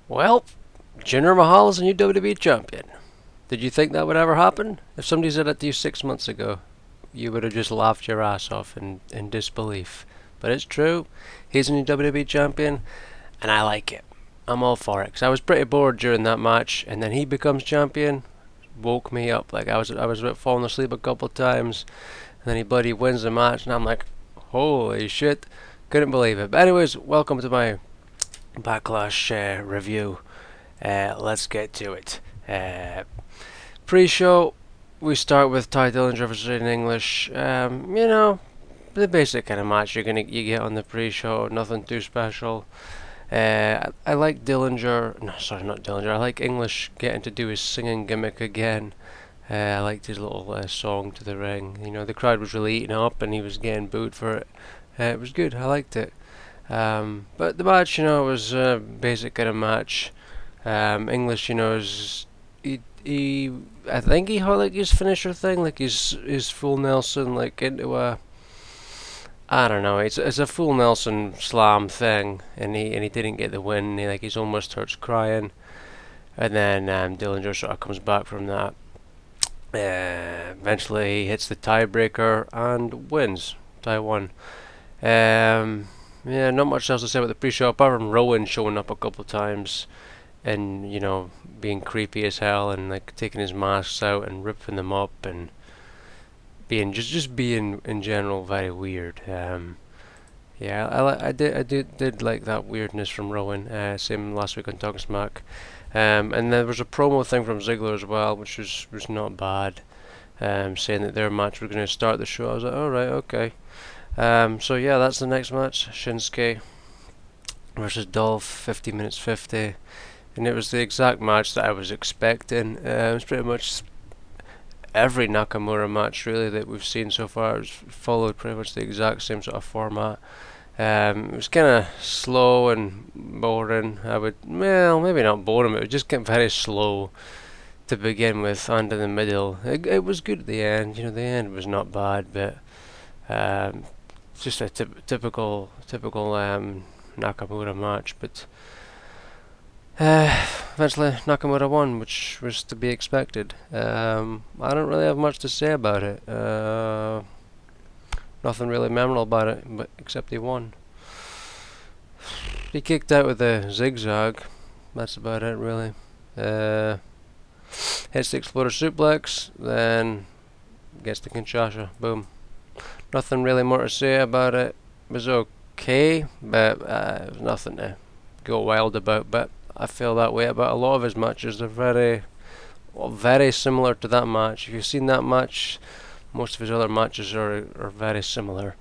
Well, Jinder Mahal is a new WWE champion. Did you think that would ever happen? If somebody said that to you 6 months ago, you would have just laughed your ass off in disbelief. But it's true. He's a new WWE champion, and I like it. I'm all for it. Because I was pretty bored during that match, and then he becomes champion. Woke me up. Like, I was about falling asleep a couple of times, and then he bloody wins the match, and I'm like, holy shit. Couldn't believe it. But anyways, welcome to my Backlash review. Let's get to it. Pre-show, we start with Ty Dillinger versus Aiden English. The basic kind of match you get on the pre-show. Nothing too special. I like Dillinger. No, sorry, not Dillinger. I like English getting to do his singing gimmick again. I liked his little song to the ring. You know, the crowd was really eating up, and he was getting booed for it. It was good. I liked it. But the match, was a basic kind of match. English, I think he had like his finisher thing, like his full Nelson, like into a, I don't know, it's a full Nelson slam thing, and he didn't get the win. He's almost starts crying, and then Dillinger sort of comes back from that. Eventually, he hits the tiebreaker and wins. Tie one. Yeah, not much else to say about the pre-show apart from Rowan showing up a couple times and, being creepy as hell and like taking his masks out and ripping them up and being just being in general very weird. Yeah, I did like that weirdness from Rowan. Same last week on Talking Smack. And there was a promo thing from Ziggler as well, which was not bad. Saying that their match was going to start the show. I was like, all right, okay. So yeah, that's the next match. Shinsuke versus Dolph, 50 minutes 50. And it was the exact match that I was expecting. It was pretty much every Nakamura match really that we've seen so far. It's followed pretty much the exact same sort of format. It was kind of slow and boring. Maybe not boring, but it just got very slow to begin with and in the middle. It was good at the end. The end was not bad, but just a typical Nakamura match. But eventually Nakamura won, which was to be expected. I don't really have much to say about it. Nothing really memorable about it, but except he won. He kicked out with a zigzag. That's about it, really. Hits the exploder suplex, then gets the Kinshasa. Boom. Nothing really more to say about it. It was okay, but it was nothing to go wild about. But I feel that way about a lot of his matches. They're very similar to that match. If you've seen that match, most of his other matches are very similar.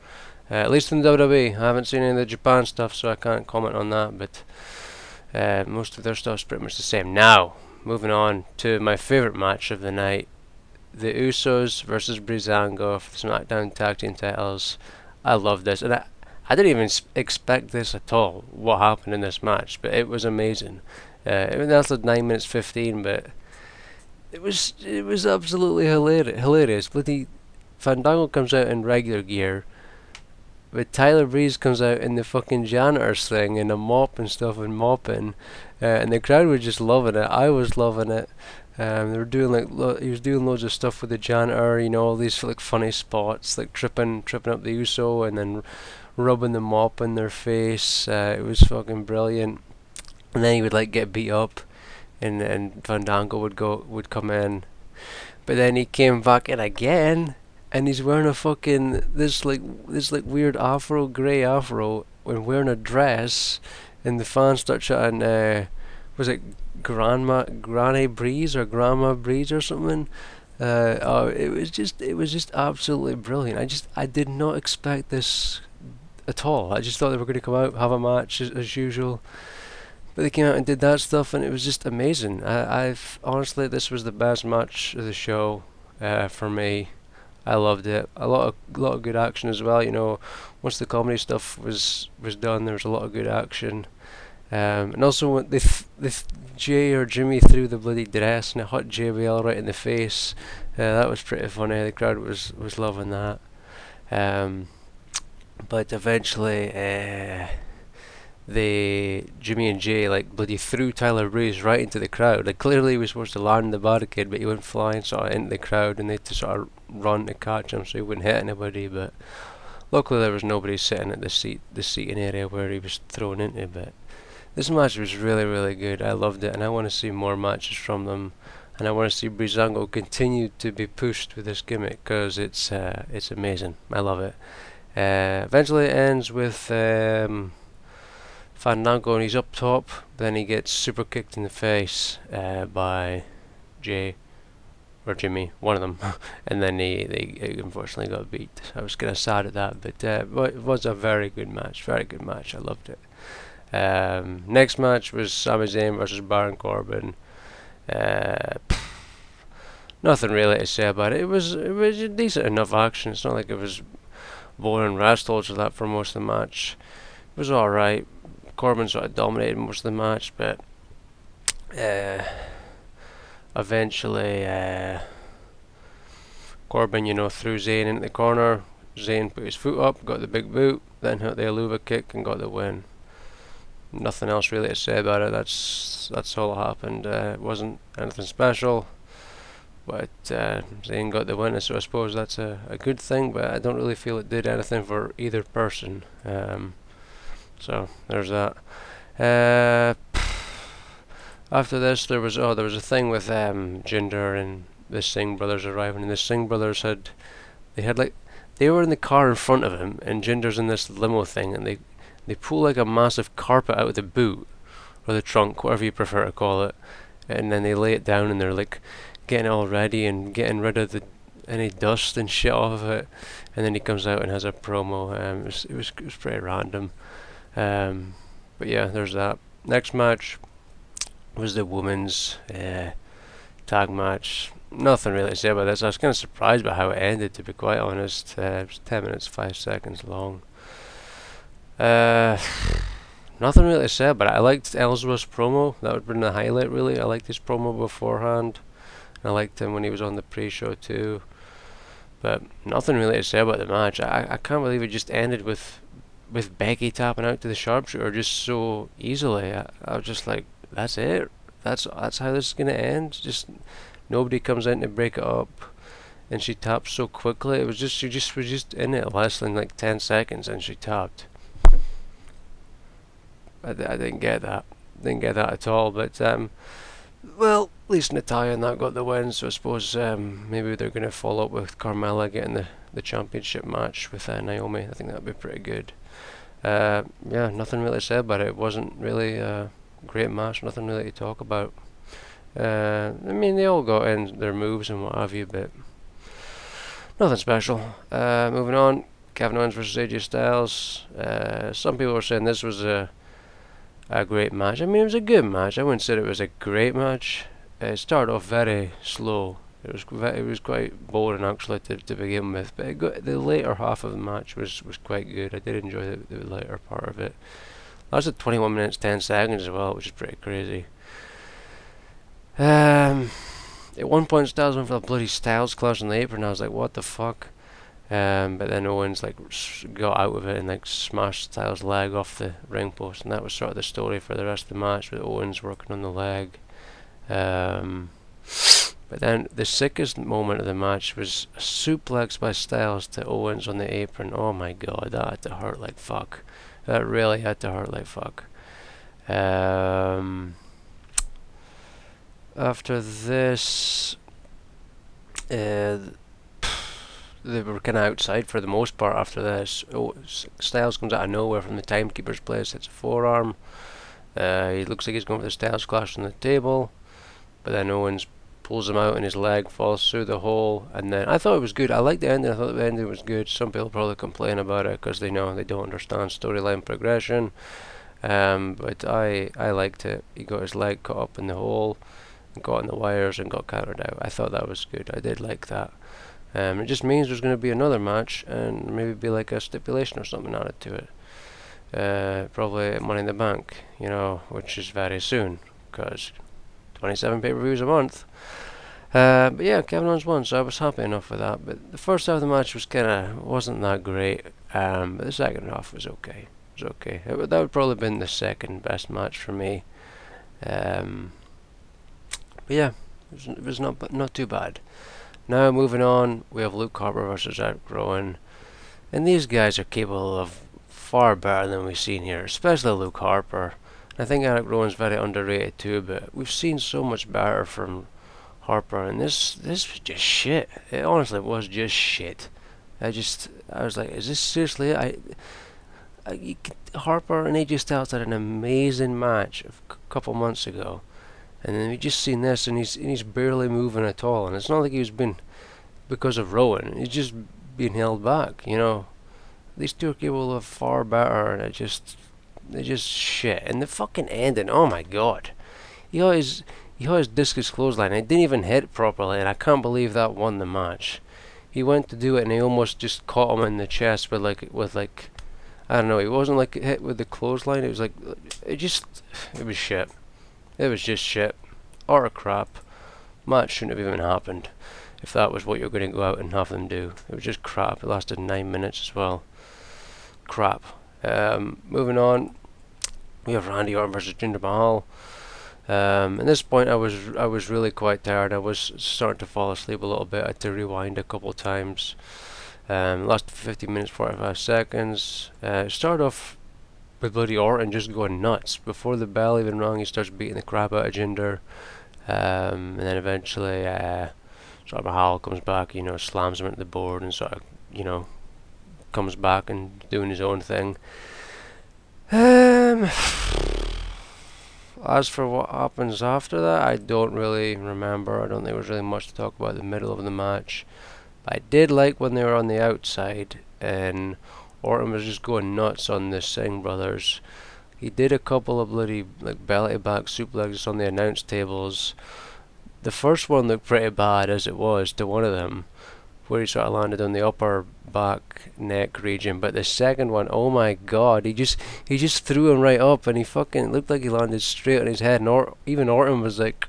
At least in WWE. I haven't seen any of the Japan stuff, so I can't comment on that. But most of their stuff is pretty much the same. Now, moving on to my favourite match of the night. The Usos versus Breezango for the SmackDown Tag Team titles. I love this, and I didn't even expect this at all, what happened in this match, but it was amazing. It lasted 9 minutes 15, but it was absolutely hilarious. Bloody Fandango comes out in regular gear, but Tyler Breeze comes out in the fucking janitor's thing and a mop and stuff and mopping, and the crowd was just loving it. I was loving it. They were doing he was doing loads of stuff with the janitor, all these like funny spots, like tripping up the Uso and then rubbing the mop in their face. It was fucking brilliant. And then he would like get beat up, and Fandango would come in, but then he came back in again, and he's wearing a fucking this weird grey afro, and wearing a dress, and the fans start shouting, was it Granny Breeze or Grandma Breeze or something? It was just absolutely brilliant. I did not expect this at all. I just thought they were going to come out, have a match as usual, but they came out and did that stuff, and it was just amazing. I've honestly, this was the best match of the show for me. I loved it. A lot of good action as well. Once the comedy stuff was done, there was a lot of good action. And also when Jay or Jimmy threw the bloody dress and it hit JBL right in the face. That was pretty funny. The crowd was loving that. But eventually Jimmy and Jay like bloody threw Tyler Breeze right into the crowd. Like clearly he was supposed to land the barricade, but he went flying sort of into the crowd, and they had to sort of run to catch him so he wouldn't hit anybody. But luckily there was nobody sitting at the seating area where he was thrown into. But this match was really, really good. I loved it, and I want to see more matches from them. And I want to see Breezango continue to be pushed with this gimmick because it's amazing. I love it. Eventually it ends with Fandango, and he's up top. Then he gets super kicked in the face by Jay or Jimmy, one of them, and then he unfortunately got beat. I was kind of sad at that, but it was a very good match. Very good match. I loved it. Next match was Sami Zayn versus Baron Corbin. Nothing really to say about it. It was decent enough action. It's not like it was boring wrestles or that for most of the match. It was alright. Corbin sort of dominated most of the match, but eventually Corbin, threw Zayn into the corner. Zayn put his foot up, got the big boot, then hit the Aluva kick and got the win. Nothing else really to say about it. That's all that happened. It wasn't anything special, but Zayn got the win, so I suppose that's a good thing, but I don't really feel it did anything for either person. So there's that. After this, there was a thing with Jinder and the Singh brothers arriving, and the Singh brothers they were in the car in front of him, and Jinder's in this limo thing, and they pull like a massive carpet out of the boot or the trunk, whatever you prefer to call it, and then they lay it down, and they're like getting it all ready and getting rid of any dust and shit off of it, and then he comes out and has a promo. It was pretty random, but yeah, there's that. Next match was the women's tag match. Nothing really to say about this. I was kind of surprised by how it ended, to be quite honest. It was 10 minutes 5 seconds long. Nothing really to say about it. I liked Ellsworth's promo. That would have been the highlight, really. I liked his promo beforehand. I liked him when he was on the pre-show too. But nothing really to say about the match. I can't believe it just ended with Becky tapping out to the sharpshooter just so easily. I was just like, that's it. That's how this is gonna end. Just nobody comes in to break it up, and she tapped so quickly. It was just she was just in it less than like 10 seconds, and she tapped. I didn't get that. Didn't get that at all. But well, at least Natalya and that got the win. So I suppose maybe they're gonna follow up with Carmella getting the championship match with Naomi. I think that'd be pretty good. Yeah, nothing really to say about it. It wasn't really a great match. Nothing really to talk about. I mean, they all got in their moves and what have you, but nothing special. Moving on, Kevin Owens versus AJ Styles. Some people were saying this was a great match. I mean, it was a good match. I wouldn't say it was a great match. It started off very slow. It was quite boring actually to begin with, but the later half of the match was quite good. I did enjoy the later part of it. Lasted 21 minutes 10 seconds as well, which is pretty crazy. At one point Styles went for the bloody Styles Clash on the apron, and I was like, what the fuck? But then Owens like got out of it and like smashed Styles' leg off the ring post, and that was sort of the story for the rest of the match, with Owens working on the leg. But then the sickest moment of the match was a suplex by Styles to Owens on the apron. Oh my god, that had to hurt like fuck. That really had to hurt like fuck. After this, they were kind of outside for the most part after this. Styles comes out of nowhere from the timekeeper's place, hits a forearm. He looks like he's going for the Styles Clash on the table, but then Owens pulls him out and his leg falls through the hole, and then I thought it was good. I liked the ending. I thought the ending was good. Some people probably complain about it because they know they don't understand storyline progression, but I liked it. He got his leg caught up in the hole and got on the wires and got countered out. I thought that was good. I did like that. It just means there's going to be another match, and maybe be like a stipulation or something added to it. Probably Money in the Bank, which is very soon, because 27 pay-per-views a month. But yeah, Kevin Owens won, so I was happy enough with that. But the first half of the match wasn't that great, but the second half was okay. It was okay. That would probably been the second best match for me. But yeah, it was not too bad. Now moving on, we have Luke Harper versus Eric Rowan, and these guys are capable of far better than we've seen here, especially Luke Harper. I think Eric Rowan's very underrated too, but we've seen so much better from Harper, and this was just shit. It honestly was just shit. I was like, is this seriously it? Harper and AJ Styles had an amazing match a couple months ago, and then we just seen this, and he's barely moving at all. And it's not like he was been because of Rowan. He's just being held back. You know, these two are capable of far better, and they just shit. And the fucking ending, oh my god, he always discus clothesline. It didn't even hit properly, and I can't believe that won the match. He went to do it, and he almost just caught him in the chest with like. I don't know, he wasn't like hit with the clothesline, it was like, it was shit. It was just shit. Utter crap. Match shouldn't have even happened, if that was what you're going to go out and have them do. It was just crap. It lasted 9 minutes as well. Crap. Moving on, we have Randy Orton versus Jinder Mahal. At this point I was really quite tired. I was starting to fall asleep a little bit. I had to rewind a couple times. Last 50 minutes 45 seconds. Started off with bloody Orton just going nuts. Before the bell even rung, he starts beating the crap out of Jinder. And then eventually sort of Mahal comes back, slams him into the board and sort of, comes back and doing his own thing. As for what happens after that, I don't really remember. I don't think there was really much to talk about in the middle of the match. I did like when they were on the outside and Orton was just going nuts on the Singh brothers. He did a couple of bloody belly back suplexes on the announce tables. The first one looked pretty bad as it was to one of them, where he sort of landed on the upper back neck region. But the second one, oh my god, he just threw him right up, and he fucking looked like he landed straight on his head. And even Orton was like,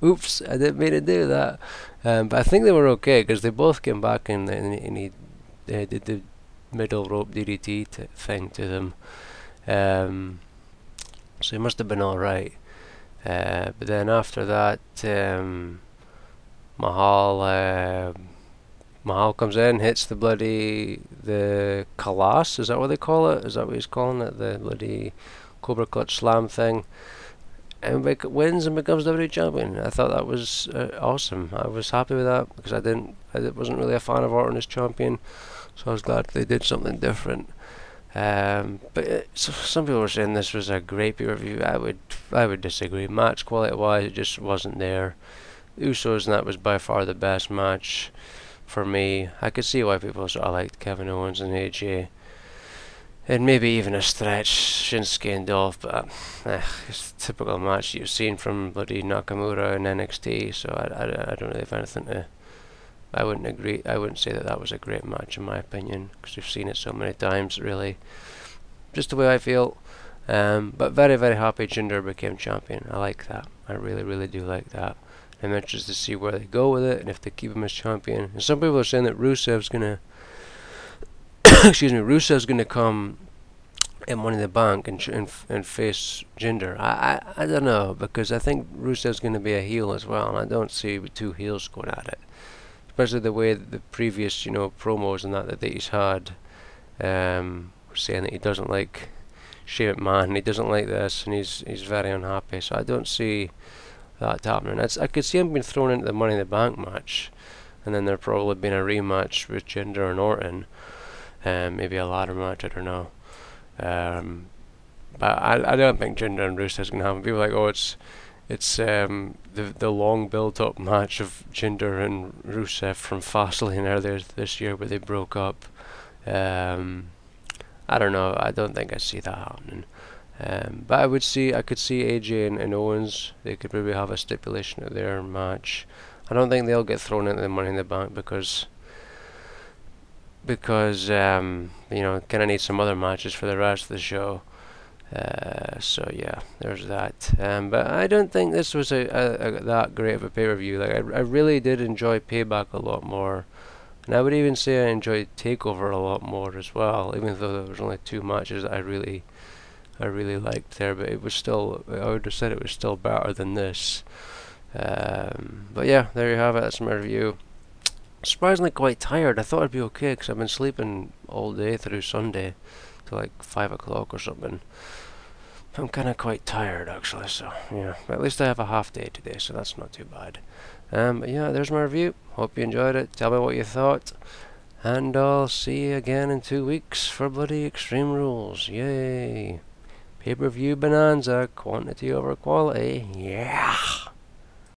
"Oops, I didn't mean to do that." But I think they were okay because they both came back and he did the middle rope DDT thing to them. So he must have been alright. But then after that, Mahal comes in, hits the Kalas, is that what they call it? Is that what he's calling it? The bloody Cobra Clutch Slam thing. And wins and becomes WWE champion. I thought that was awesome. I was happy with that because I wasn't really a fan of Orton as champion, so I was glad they did something different. But some people were saying this was a great pay-per-view. I would disagree. Match quality-wise, it just wasn't there. Usos, and that was by far the best match for me. I could see why people sort of liked Kevin Owens and AJ. And maybe even a stretch, Shinsuke and Dolph, but it's a typical match you've seen from bloody Nakamura and NXT, so I don't really have anything to... I wouldn't agree. I wouldn't say that was a great match in my opinion, because we've seen it so many times, really. Just the way I feel. But very, very happy Jinder became champion. I like that. I really, really do like that. I'm interested to see where they go with it, and if they keep him as champion. And some people are saying that Rusev's gonna... Rusev's going to come in Money in the Bank and face Jinder. I don't know, because I think Rusev's going to be a heel as well, and I don't see two heels going at it. Especially the way that the previous, promos and that he's had were saying that he doesn't like Shane McMahon, and he doesn't like this, and he's very unhappy. So I don't see that happening. I could see him being thrown into the Money in the Bank match, and then there probably been a rematch with Jinder and Orton. Maybe a ladder match, I don't know. But I don't think Jinder and Rusev's going to happen. People are like, oh, it's the long built-up match of Jinder and Rusev from Fastlane earlier this year where they broke up. I don't know. I don't think I see that happening. But I could see AJ and Owens. They could probably have a stipulation of their match. I don't think they'll get thrown into the Money in the Bank because kind of need some other matches for the rest of the show. So yeah, there's that. But I don't think this was a that great of a pay-per-view. Like I really did enjoy Payback a lot more. And I would even say I enjoyed TakeOver a lot more as well, even though there was only 2 matches that I really liked there. But it was still, I would have said it was still better than this. But yeah, there you have it. That's my review. Surprisingly quite tired. I thought I'd be okay because I've been sleeping all day through Sunday till like 5 o'clock or something. I'm kind of quite tired actually, so yeah. But at least I have a half day today, so that's not too bad. But yeah, there's my review. Hope you enjoyed it. Tell me what you thought. And I'll see you again in 2 weeks for bloody Extreme Rules. Yay! Pay-per-view bonanza, quantity over quality. Yeah!